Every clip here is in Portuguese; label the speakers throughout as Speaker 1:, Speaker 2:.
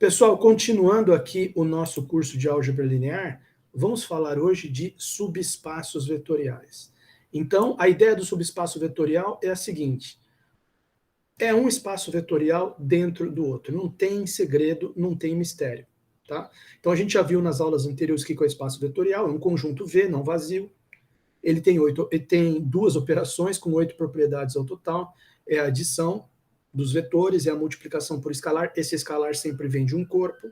Speaker 1: Pessoal, continuando aqui o nosso curso de álgebra linear, vamos falar hoje de subespaços vetoriais. Então, a ideia do subespaço vetorial é a seguinte: é um espaço vetorial dentro do outro, não tem segredo, não tem mistério. Tá? Então, a gente já viu nas aulas anteriores o que é o espaço vetorial, é um conjunto V, não vazio. Ele tem duas operações com 8 propriedades ao total, é a adição dos vetores e a multiplicação por escalar. Esse escalar sempre vem de um corpo,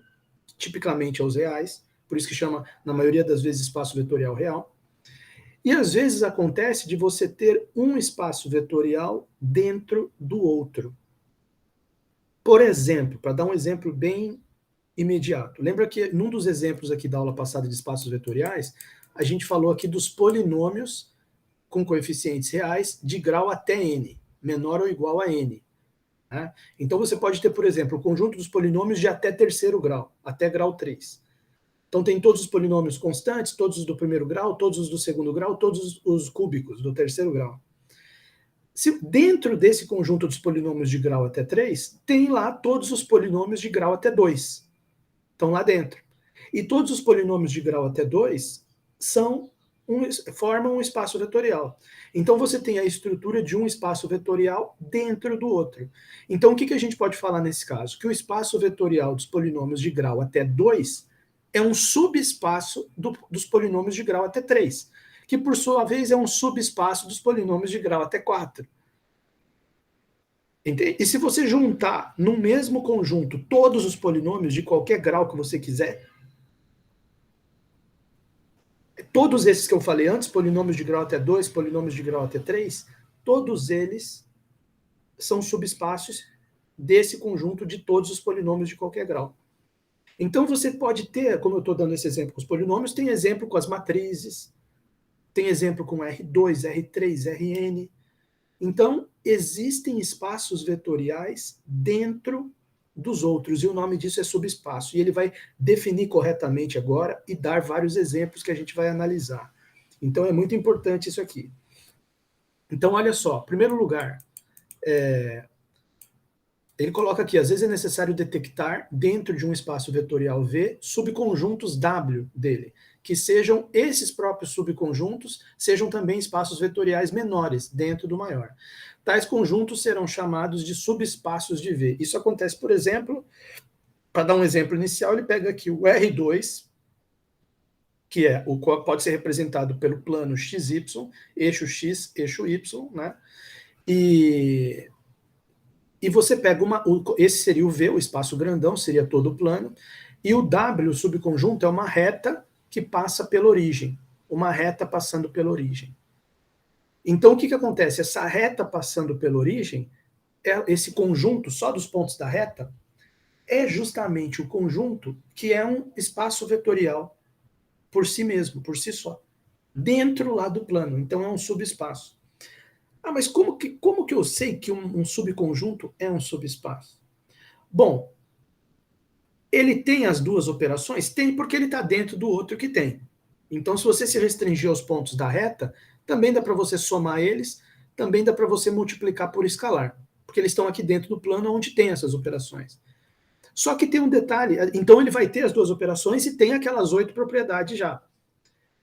Speaker 1: tipicamente aos reais, por isso que chama, na maioria das vezes, espaço vetorial real. E às vezes acontece de você ter um espaço vetorial dentro do outro. Por exemplo, para dar um exemplo bem imediato, lembra que num dos exemplos aqui da aula passada de espaços vetoriais, a gente falou aqui dos polinômios com coeficientes reais de grau até n, menor ou igual a n. Né? Então você pode ter, por exemplo, o conjunto dos polinômios de até terceiro grau, até grau 3. Então tem todos os polinômios constantes, todos os do primeiro grau, todos os do segundo grau, todos os cúbicos do terceiro grau. Se dentro desse conjunto dos polinômios de grau até 3, tem lá todos os polinômios de grau até 2. Estão lá dentro. E todos os polinômios de grau até 2 formam um espaço vetorial. Então você tem a estrutura de um espaço vetorial dentro do outro. Então o que a gente pode falar nesse caso? Que o espaço vetorial dos polinômios de grau até 2 é um subespaço dos polinômios de grau até 3, que por sua vez é um subespaço dos polinômios de grau até 4. Entende? E se você juntar no mesmo conjunto todos os polinômios de qualquer grau que você quiser, todos esses que eu falei antes, polinômios de grau até 2, polinômios de grau até 3, todos eles são subespaços desse conjunto de todos os polinômios de qualquer grau. Então você pode ter, como eu estou dando esse exemplo com os polinômios, tem exemplo com as matrizes, tem exemplo com R2, R3, Rn. Então, existem espaços vetoriais dentro dos outros, e o nome disso é subespaço. E ele vai definir corretamente agora e dar vários exemplos que a gente vai analisar. Então, é muito importante isso aqui. Então, olha só, em primeiro lugar, ele coloca aqui, às vezes é necessário detectar, dentro de um espaço vetorial V, subconjuntos W dele, que sejam esses próprios subconjuntos, sejam também espaços vetoriais menores dentro do maior. Tais conjuntos serão chamados de subespaços de V. Isso acontece, por exemplo, para dar um exemplo inicial, ele pega aqui o R2, que é o qual pode ser representado pelo plano XY, eixo X, eixo Y, né? E você pega esse seria o V, o espaço grandão, seria todo o plano, e o W, o subconjunto, é uma reta que passa pela origem, uma reta passando pela origem. Então, o que acontece? Essa reta passando pela origem, esse conjunto só dos pontos da reta, é justamente o conjunto que é um espaço vetorial por si mesmo, por si só, dentro lá do plano. Então, é um subespaço. Ah, mas como que eu sei que um subconjunto é um subespaço? Bom, ele tem as duas operações? Tem, porque ele está dentro do outro que tem. Então, se você se restringir aos pontos da reta, também dá para você somar eles, também dá para você multiplicar por escalar, porque eles estão aqui dentro do plano onde tem essas operações. Só que tem um detalhe, então ele vai ter as duas operações e tem aquelas 8 propriedades já.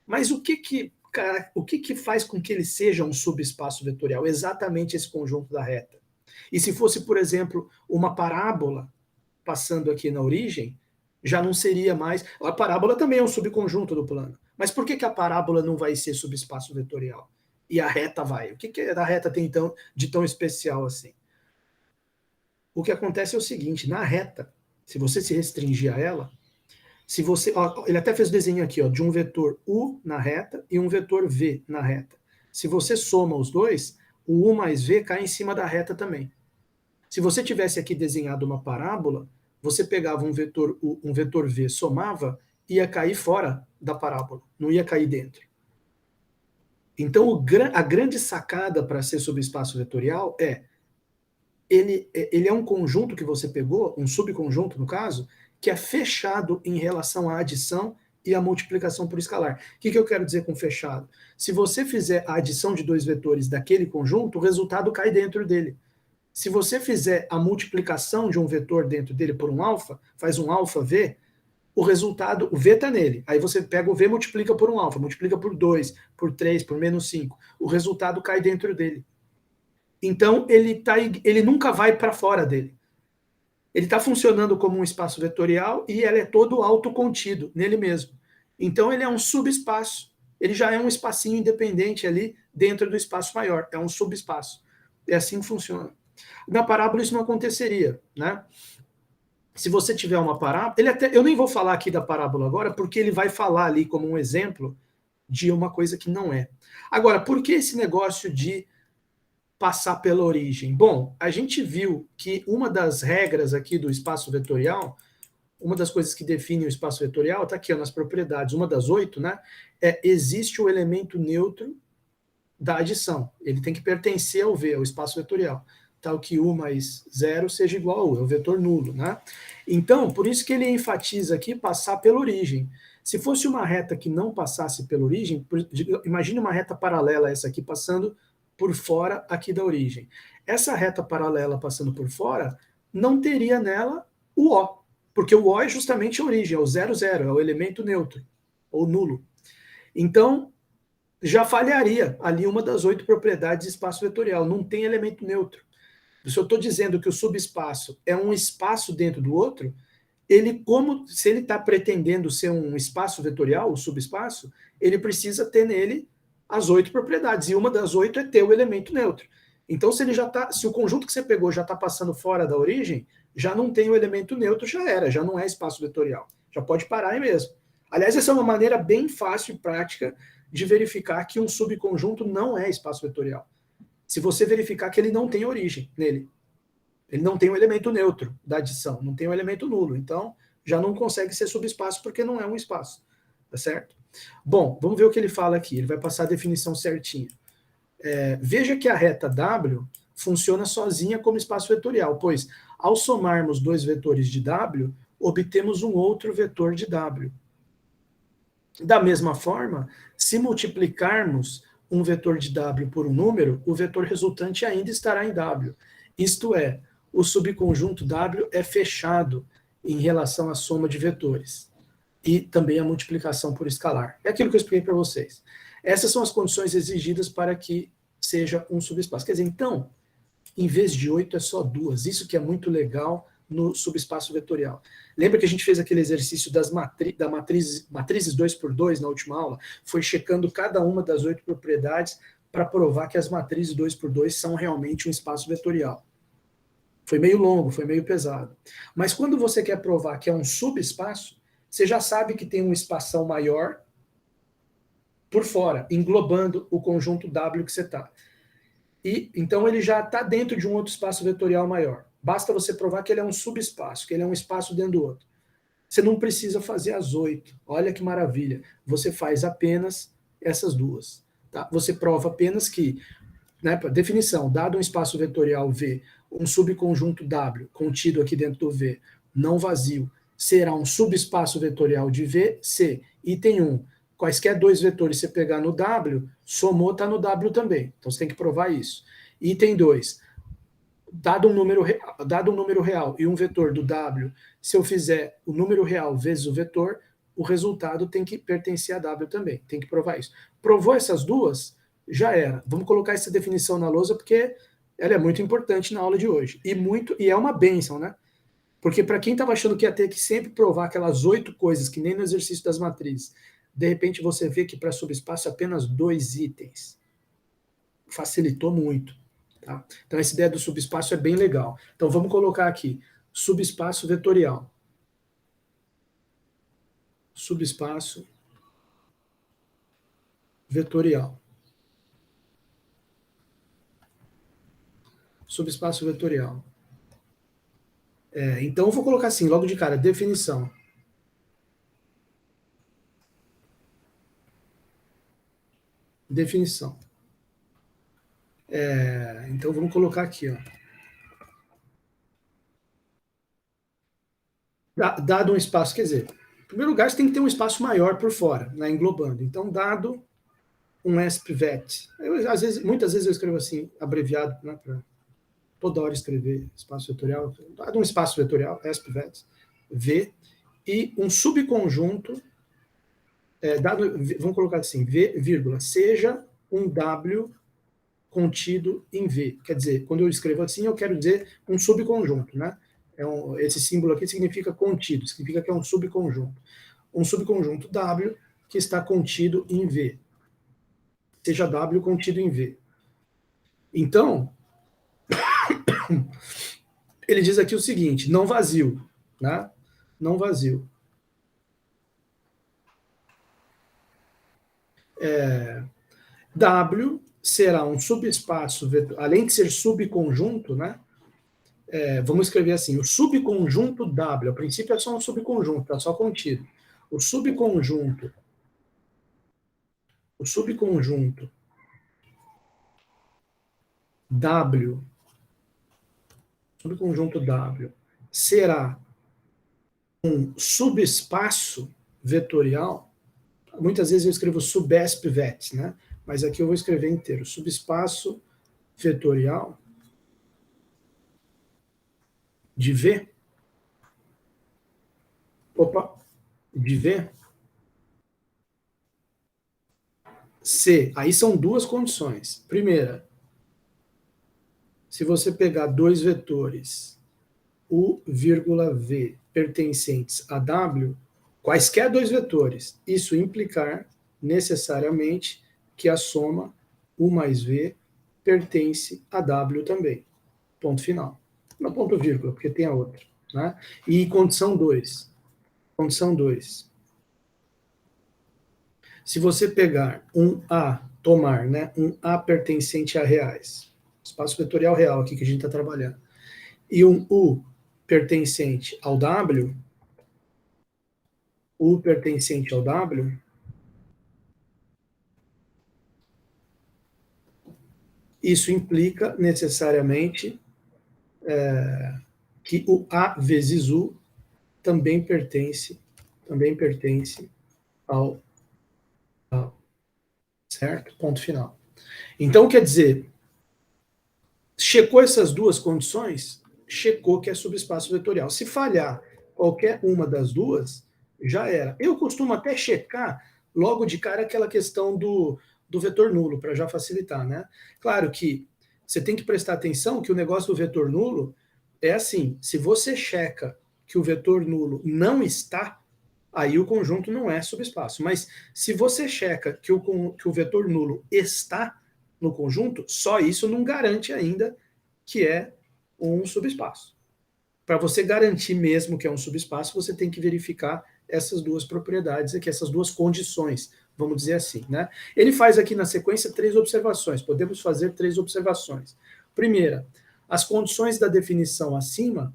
Speaker 1: Mas o que faz com que ele seja um subespaço vetorial? Exatamente esse conjunto da reta. E se fosse, por exemplo, uma parábola passando aqui na origem, já não seria mais... A parábola também é um subconjunto do plano. Mas por que a parábola não vai ser subespaço vetorial? E a reta vai? O que a reta tem de tão especial assim? O que acontece é o seguinte, na reta, se você se restringir a ela, se você, ele até fez o desenho aqui, de um vetor U na reta e um vetor V na reta. Se você soma os dois, o U mais V cai em cima da reta também. Se você tivesse aqui desenhado uma parábola, você pegava um vetor U, um vetor V, somava, ia cair fora da parábola, não ia cair dentro. Então, a grande sacada para ser subespaço vetorial ele é um conjunto que você pegou, um subconjunto no caso, que é fechado em relação à adição e à multiplicação por escalar. O que eu quero dizer com fechado? Se você fizer a adição de dois vetores daquele conjunto, o resultado cai dentro dele. Se você fizer a multiplicação de um vetor dentro dele por um alfa, faz um alfa V, o resultado, o V está nele. Aí você pega o V e multiplica por um alfa, multiplica por 2, por 3, por menos 5. O resultado cai dentro dele. Então, ele nunca vai para fora dele. Ele está funcionando como um espaço vetorial e ele é todo autocontido nele mesmo. Então, ele é um subespaço. Ele já é um espacinho independente ali dentro do espaço maior. É um subespaço. É assim que funciona. Na parábola isso não aconteceria, né? Se você tiver uma parábola, eu nem vou falar aqui da parábola agora, porque ele vai falar ali como um exemplo de uma coisa que não é. Agora, por que esse negócio de passar pela origem? Bom, a gente viu que uma das regras aqui do espaço vetorial, uma das coisas que define o espaço vetorial, está aqui ó, nas propriedades, uma das 8, né? Existe o elemento neutro da adição. Ele tem que pertencer ao V, ao espaço vetorial. Tal que U mais 0 seja igual a U, é o vetor nulo, né? Então, por isso que ele enfatiza aqui passar pela origem. Se fosse uma reta que não passasse pela origem, imagine uma reta paralela a essa aqui passando por fora aqui da origem. Essa reta paralela passando por fora não teria nela o O, porque o O é justamente a origem, é o 0, 0, é o elemento neutro, ou nulo. Então, já falharia ali uma das 8 propriedades de espaço vetorial, não tem elemento neutro. Se eu estou dizendo que o subespaço é um espaço dentro do outro, se ele está pretendendo ser um espaço vetorial, o subespaço, ele precisa ter nele as 8 propriedades, e uma das 8 é ter o elemento neutro. Então, se o conjunto que você pegou já está passando fora da origem, já não tem o elemento neutro, já não é espaço vetorial. Já pode parar aí mesmo. Aliás, essa é uma maneira bem fácil e prática de verificar que um subconjunto não é espaço vetorial. Se você verificar que ele não tem origem nele. Ele não tem o elemento neutro da adição, não tem o elemento nulo. Então, já não consegue ser subespaço porque não é um espaço. Tá certo? Bom, vamos ver o que ele fala aqui. Ele vai passar a definição certinha. Veja que a reta W funciona sozinha como espaço vetorial, pois, ao somarmos dois vetores de W, obtemos um outro vetor de W. Da mesma forma, se multiplicarmos um vetor de W por um número, o vetor resultante ainda estará em W. Isto é, o subconjunto W é fechado em relação à soma de vetores. E também a multiplicação por escalar. É aquilo que eu expliquei para vocês. Essas são as condições exigidas para que seja um subespaço. Quer dizer, então, em vez de 8 é só 2. Isso que é muito legal no subespaço vetorial. Lembra que a gente fez aquele exercício das matrizes 2 por 2 na última aula? Foi checando cada uma das 8 propriedades para provar que as matrizes 2 por 2 são realmente um espaço vetorial. Foi meio longo, foi meio pesado. Mas quando você quer provar que é um subespaço, você já sabe que tem um espação maior por fora, englobando o conjunto W que você está. E então ele já está dentro de um outro espaço vetorial maior. Basta você provar que ele é um subespaço, que ele é um espaço dentro do outro. Você não precisa fazer as 8. Olha que maravilha. Você faz apenas essas duas. Tá? Você prova apenas que, né, definição, dado um espaço vetorial V, um subconjunto W contido aqui dentro do V, não vazio, será um subespaço vetorial de V, C. Item 1. Quaisquer dois vetores você pegar no W, somou está no W também. Então você tem que provar isso. Item 2. Dado um número real e um vetor do W, se eu fizer o número real vezes o vetor, o resultado tem que pertencer a W também. Tem que provar isso. Provou essas duas, já era. Vamos colocar essa definição na lousa porque ela é muito importante na aula de hoje. E é uma bênção, né? Porque para quem estava achando que ia ter que sempre provar aquelas 8 coisas, que nem no exercício das matrizes, de repente você vê que para subespaço apenas 2 itens. Facilitou muito. Tá? Então essa ideia do subespaço é bem legal. Então vamos colocar aqui, subespaço vetorial. Subespaço vetorial. Subespaço vetorial. Então eu vou colocar assim, logo de cara, definição. Definição. Então vamos colocar aqui, ó. Dado um espaço, quer dizer, em primeiro lugar, você tem que ter um espaço maior por fora, né, englobando. Então, dado um SPVET. Muitas vezes eu escrevo assim, abreviado, né, toda hora escrever espaço vetorial, dado um espaço vetorial, ESP-VETS, V, e um subconjunto, vamos colocar assim, V, vírgula, seja um W contido em V. Quer dizer, quando eu escrevo assim, eu quero dizer um subconjunto, né? Esse símbolo aqui significa contido, significa que é um subconjunto. Um subconjunto W que está contido em V. Seja W contido em V. Então, ele diz aqui o seguinte, não vazio, né? Não vazio. W será um subespaço, além de ser subconjunto, né? Vamos escrever assim, o subconjunto W, a princípio é só um subconjunto, está só contido. O subconjunto W, subconjunto W, será um subespaço vetorial. Muitas vezes eu escrevo subesp-vet, né? Mas aqui eu vou escrever inteiro. Subespaço vetorial de V. De V. C. Aí são duas condições. Primeira, se você pegar dois vetores U, V pertencentes a W, quaisquer dois vetores, isso implicar necessariamente que a soma U mais V pertence a W também. Ponto final. Não ponto vírgula, porque tem a outra. Né? E condição 2. Condição 2. Se você pegar um A, tomar, né, um A pertencente a reais, espaço vetorial real aqui que a gente está trabalhando, e um U pertencente ao W, U pertencente ao W, isso implica necessariamente que o A vezes U também pertence ao certo? Ponto final. Então, quer dizer, checou essas duas condições, checou que é subespaço vetorial. Se falhar qualquer uma das duas, já era. Eu costumo até checar logo de cara aquela questão do vetor nulo, para já facilitar, né? Claro que você tem que prestar atenção que o negócio do vetor nulo é assim, se você checa que o vetor nulo não está, aí o conjunto não é subespaço. Mas se você checa que o vetor nulo está no conjunto, só isso não garante ainda que é um subespaço. Para você garantir mesmo que é um subespaço, você tem que verificar essas duas propriedades aqui, essas duas condições, vamos dizer assim, né? Ele faz aqui na sequência 3 observações, podemos fazer 3 observações. Primeira, as condições da definição acima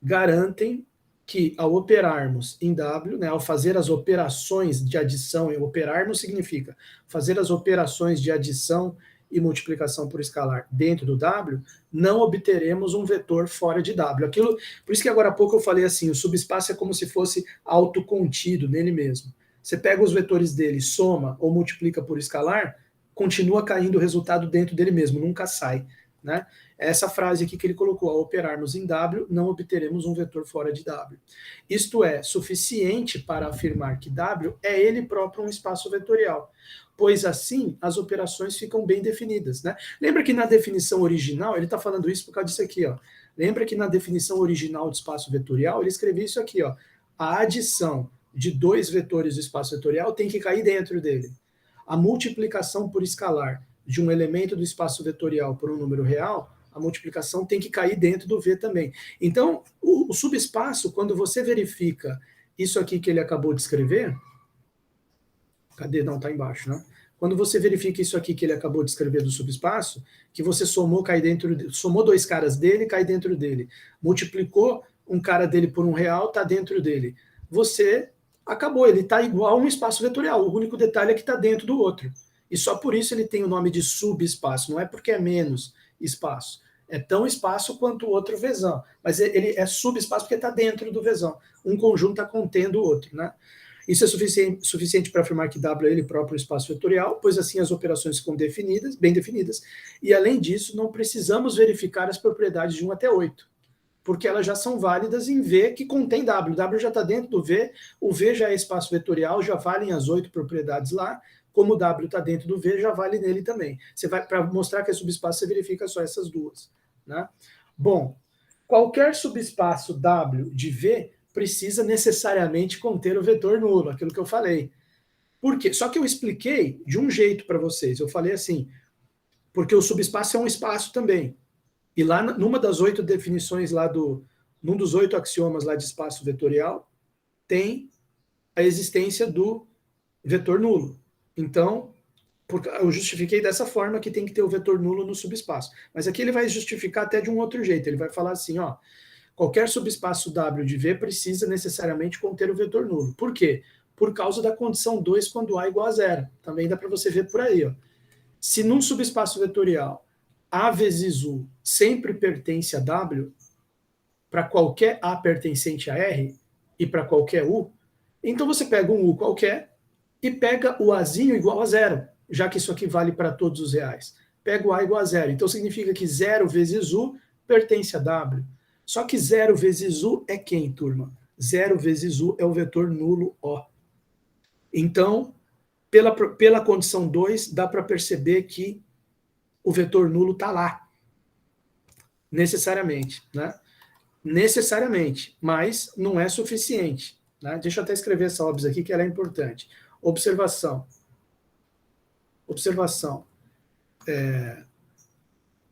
Speaker 1: garantem que ao operarmos em W, né, ao fazer as operações de adição, e operarmos significa fazer as operações de adição e multiplicação por escalar dentro do W, não obteremos um vetor fora de W. Por isso que agora há pouco eu falei assim, o subespaço é como se fosse autocontido nele mesmo. Você pega os vetores dele, soma ou multiplica por escalar, continua caindo o resultado dentro dele mesmo, nunca sai, né? Essa frase aqui que ele colocou, ao operarmos em W, não obteremos um vetor fora de W. Isto é suficiente para afirmar que W é ele próprio um espaço vetorial, pois assim as operações ficam bem definidas, né? Lembra que na definição original, ele está falando isso por causa disso aqui, ó. Lembra que na definição original de espaço vetorial, ele escreveu isso aqui, ó. A adição de dois vetores do espaço vetorial tem que cair dentro dele. A multiplicação por escalar de um elemento do espaço vetorial por um número real, a multiplicação tem que cair dentro do V também. Então, o subespaço, quando você verifica isso aqui que ele acabou de escrever, cadê? Não, está embaixo, né? Quando você verifica isso aqui que ele acabou de escrever do subespaço, que você somou, cai dentro, somou dois caras dele, cai dentro dele, multiplicou um cara dele por um real, está dentro dele. Você acabou, ele está igual a um espaço vetorial, o único detalhe é que está dentro do outro. E só por isso ele tem o nome de subespaço, não é porque é menos espaço. É tão espaço quanto o outro Vzão. Mas ele é subespaço porque está dentro do Vzão. Um conjunto está contendo o outro, né? Isso é suficiente para afirmar que W é ele próprio um espaço vetorial, pois assim as operações ficam definidas, bem definidas, e além disso, não precisamos verificar as propriedades de 1 até 8, porque elas já são válidas em V que contém W. W já está dentro do V, o V já é espaço vetorial, já valem as 8 propriedades lá, como o W está dentro do V, já vale nele também. Você vai, para mostrar que é subespaço, você verifica só essas duas. Né? Bom, qualquer subespaço W de V precisa necessariamente conter o vetor nulo, aquilo que eu falei. Por quê? Só que eu expliquei de um jeito para vocês. Eu falei assim, porque o subespaço é um espaço também. E lá, numa das 8 definições lá num dos 8 axiomas lá de espaço vetorial, tem a existência do vetor nulo. Então, eu justifiquei dessa forma que tem que ter o vetor nulo no subespaço. Mas aqui ele vai justificar até de um outro jeito. Ele vai falar assim, ó, qualquer subespaço W de V precisa necessariamente conter o vetor nulo. Por quê? Por causa da condição 2 quando A igual a zero. Também dá para você ver por aí. Ó. Se num subespaço vetorial A vezes U sempre pertence a W, para qualquer A pertencente a R e para qualquer U, então você pega um U qualquer e pega o Azinho igual a zero, já que isso aqui vale para todos os reais. Pega o A igual a zero. Então significa que 0 vezes U pertence a W. Só que 0 vezes U é quem, turma? 0 vezes U é o vetor nulo O. Então, pela condição 2, dá para perceber que o vetor nulo está lá. Necessariamente. Né? Necessariamente. Mas não é suficiente. Né? Deixa eu até escrever essa óbvio aqui, que ela é importante. Observação. Observação.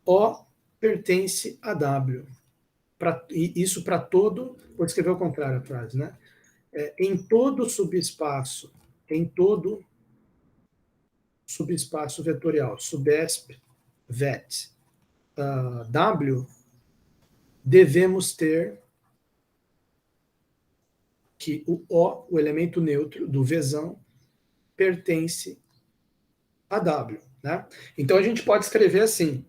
Speaker 1: O pertence a W. Isso para todo, vou escrever ao contrário a frase, né? Em todo subespaço vetorial, subesp, vet, W, devemos ter que o O, o elemento neutro do Vzão, pertence a W. Né? Então a gente pode escrever assim,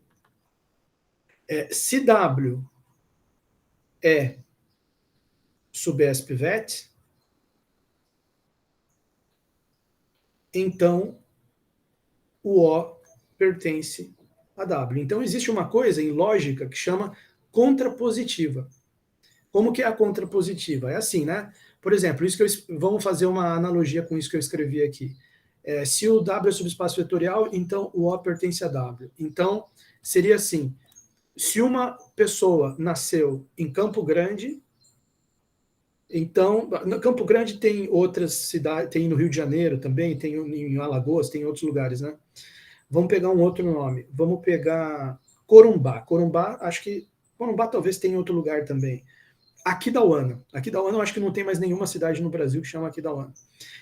Speaker 1: se W é subesp vet, então o O pertence a W. Então existe uma coisa em lógica que chama contrapositiva. Como que é a contrapositiva? É assim, né? Por exemplo, vamos fazer uma analogia com isso que eu escrevi aqui. Se o W é subespaço vetorial, então o O pertence a W. Então, seria assim, se uma pessoa nasceu em Campo Grande, então, no Campo Grande tem outras cidades, tem no Rio de Janeiro também, tem em Alagoas, tem em outros lugares, né? Vamos pegar um outro nome. Vamos pegar Corumbá. Corumbá talvez tenha em outro lugar também. Aquidauana. Aquidauana eu acho que não tem mais nenhuma cidade no Brasil que chama Aquidauana.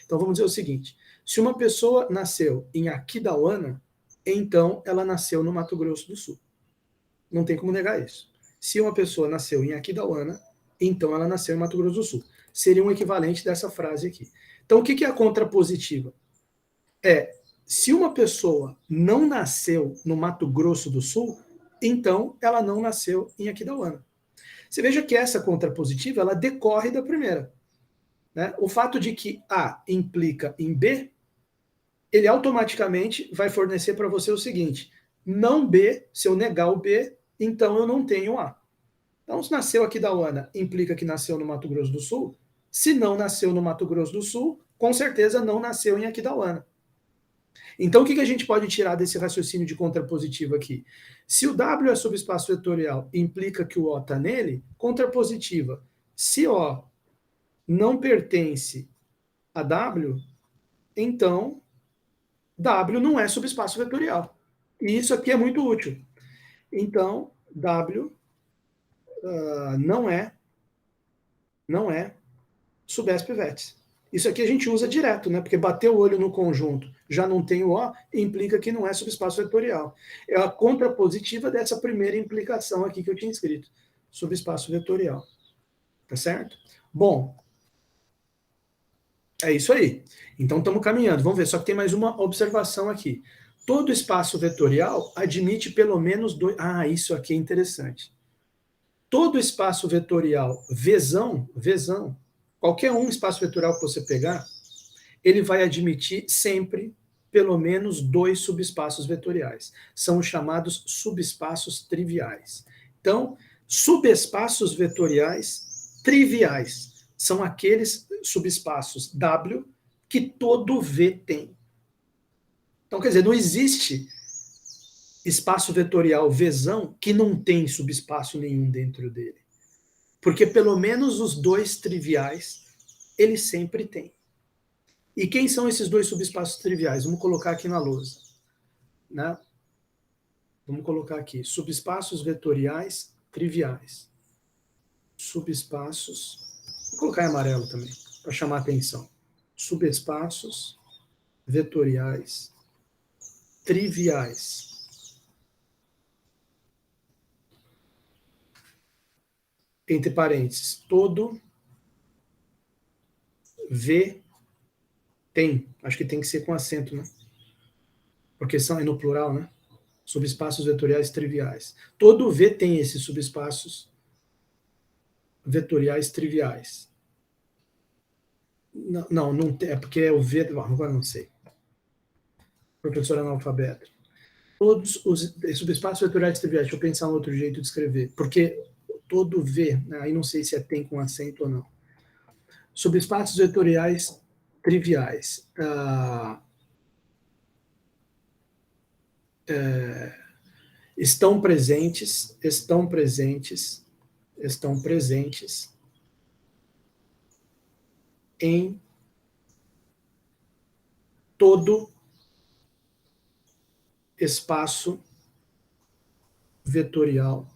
Speaker 1: Então vamos dizer o seguinte, se uma pessoa nasceu em Aquidauana, então ela nasceu no Mato Grosso do Sul. Não tem como negar isso. Se uma pessoa nasceu em Aquidauana, então ela nasceu em Mato Grosso do Sul. Seria um equivalente dessa frase aqui. Então o que é a contrapositiva? Se uma pessoa não nasceu no Mato Grosso do Sul, então ela não nasceu em Aquidauana. Você veja que essa contrapositiva ela decorre da primeira. Né? O fato de que A implica em B, ele automaticamente vai fornecer para você o seguinte, não B, se eu negar o B, então eu não tenho A. Então, se nasceu aqui da UANA, implica que nasceu no Mato Grosso do Sul. Se não nasceu no Mato Grosso do Sul, com certeza não nasceu em Aquidauana. Então, o que a gente pode tirar desse raciocínio de contrapositivo aqui? Se o W é subespaço vetorial, implica que o O está nele, contrapositiva. Se O não pertence a W, então W não é subespaço vetorial. E isso aqui é muito útil. Então, W não é subesp vet. Isso aqui a gente usa direto, né? Porque bater o olho no conjunto já não tem o O, implica que não é subespaço vetorial. É a contrapositiva dessa primeira implicação aqui que eu tinha escrito. Subespaço vetorial. Tá certo? Bom, é isso aí. Então estamos caminhando. Vamos ver, só que tem mais uma observação aqui. Todo espaço vetorial admite pelo menos dois... Ah, isso aqui é interessante. Todo espaço vetorial Vzão, qualquer um espaço vetorial que você pegar, ele vai admitir sempre pelo menos 2 subespaços vetoriais. São os chamados subespaços triviais. Então, subespaços vetoriais triviais são aqueles subespaços W que todo V tem. Então, quer dizer, não existe espaço vetorial Vzão que não tem subespaço nenhum dentro dele. Porque pelo menos os 2 triviais ele sempre tem. E quem são esses 2 subespaços triviais? Vamos colocar aqui na lousa. Né? Vamos colocar aqui, subespaços vetoriais triviais. Subespaços, vou colocar em amarelo também, para chamar a atenção. Subespaços vetoriais triviais. Entre parênteses, todo V tem, acho que tem que ser com acento, né? Porque é no plural, né? Subespaços vetoriais triviais. Todo V tem esses subespaços vetoriais triviais. Não tem, é porque é o V, agora não sei. Professor analfabeto. Todos os subespaços vetoriais triviais, deixa eu pensar um outro jeito de escrever, porque todo V, né, aí não sei se é tem com acento ou não. Subespaços vetoriais triviais. Estão presentes em todo espaço vetorial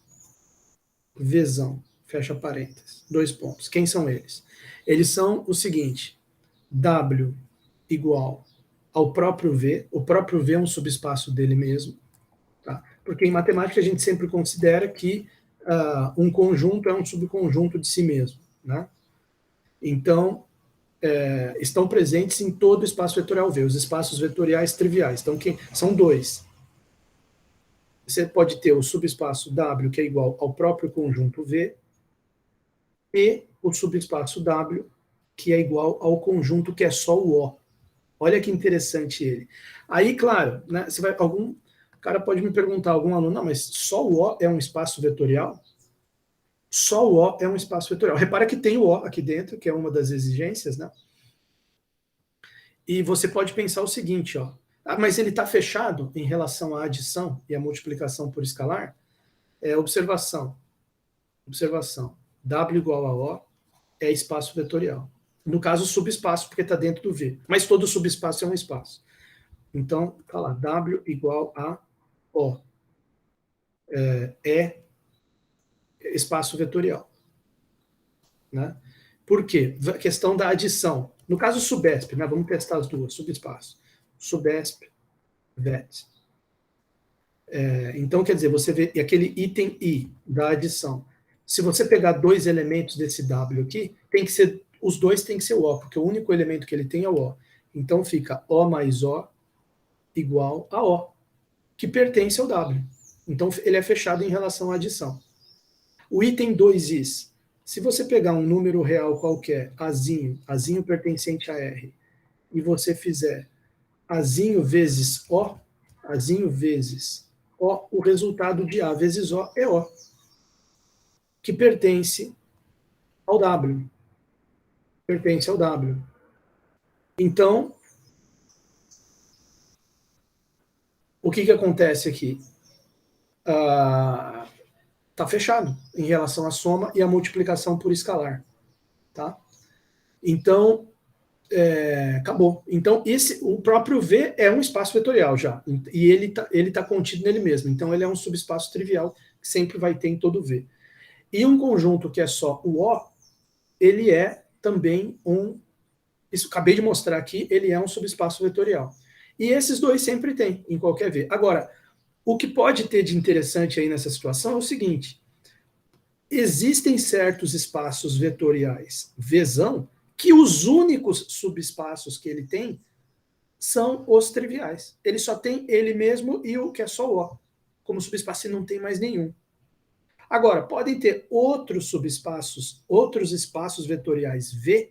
Speaker 1: Vzão. Fecha parênteses. 2 pontos. Quem são eles? Eles são o seguinte: W igual ao próprio V. O próprio V é um subespaço dele mesmo. Tá? Porque em matemática a gente sempre considera que um conjunto é um subconjunto de si mesmo. Né? Então, estão presentes em todo o espaço vetorial V, os espaços vetoriais triviais. Então, são 2. Você pode ter o subespaço W, que é igual ao próprio conjunto V, e o subespaço W, que é igual ao conjunto que é só o O. Olha que interessante ele. Aí, claro, né, algum cara pode me perguntar, algum aluno, não, mas só o O é um espaço vetorial? Só o O é um espaço vetorial. Repara que tem o O aqui dentro, que é uma das exigências, né? E você pode pensar o seguinte, ó, mas ele está fechado em relação à adição e à multiplicação por escalar? Observação. W igual a O é espaço vetorial. No caso, subespaço, porque está dentro do V. Mas todo subespaço é um espaço. Então, tá lá, W igual a O. É espaço vetorial. Né? Por quê? A questão da adição. No caso, subesp, né? Vamos testar as duas, subespaço. Subesp, vet. Então, quer dizer, você vê aquele item I da adição. Se você pegar 2 elementos desse W aqui, os 2 tem que ser o O, porque o único elemento que ele tem é o O. Então fica O mais O igual a O, que pertence ao W. Então ele é fechado em relação à adição. O item 2is, se você pegar um número real qualquer, Azinho pertencente a R, e você fizer Azinho vezes O, o resultado de A vezes O é O, que pertence ao W. Então, o que acontece aqui? Está fechado em relação à soma e à multiplicação por escalar. Tá? Então, acabou. Então, o próprio V é um espaço vetorial já, e ele tá contido nele mesmo. Então, ele é um subespaço trivial que sempre vai ter em todo V. E um conjunto que é só o O, ele é também isso acabei de mostrar aqui, ele é um subespaço vetorial. E esses 2 sempre tem, em qualquer V. Agora, o que pode ter de interessante aí nessa situação é o seguinte: existem certos espaços vetoriais Vzão que os únicos subespaços que ele tem são os triviais. Ele só tem ele mesmo e o que é só o O. Como subespaço, ele não tem mais nenhum. Agora, podem ter outros subespaços, outros espaços vetoriais V,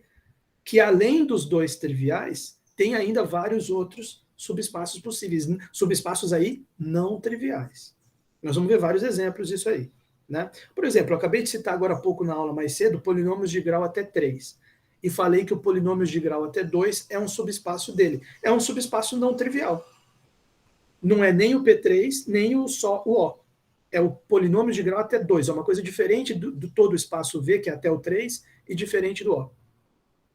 Speaker 1: que além dos 2 triviais, tem ainda vários outros subespaços possíveis, subespaços aí não triviais. Nós vamos ver vários exemplos disso aí. Né? Por exemplo, eu acabei de citar agora há pouco na aula mais cedo polinômios de grau até 3. E falei que o polinômio de grau até 2 é um subespaço dele. É um subespaço não trivial. Não é nem o P3, nem só o O. É o polinômio de grau até 2. É uma coisa diferente do todo o espaço V, que é até o 3, e diferente do O.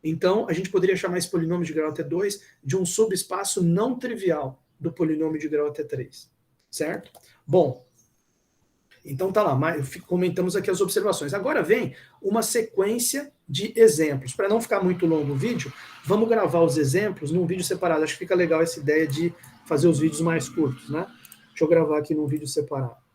Speaker 1: Então, a gente poderia chamar esse polinômio de grau até 2 de um subespaço não trivial do polinômio de grau até 3. Certo? Bom, então tá lá, comentamos aqui as observações. Agora vem uma sequência de exemplos. Para não ficar muito longo o vídeo, vamos gravar os exemplos num vídeo separado. Acho que fica legal essa ideia de fazer os vídeos mais curtos, né? Deixa eu gravar aqui num vídeo separado.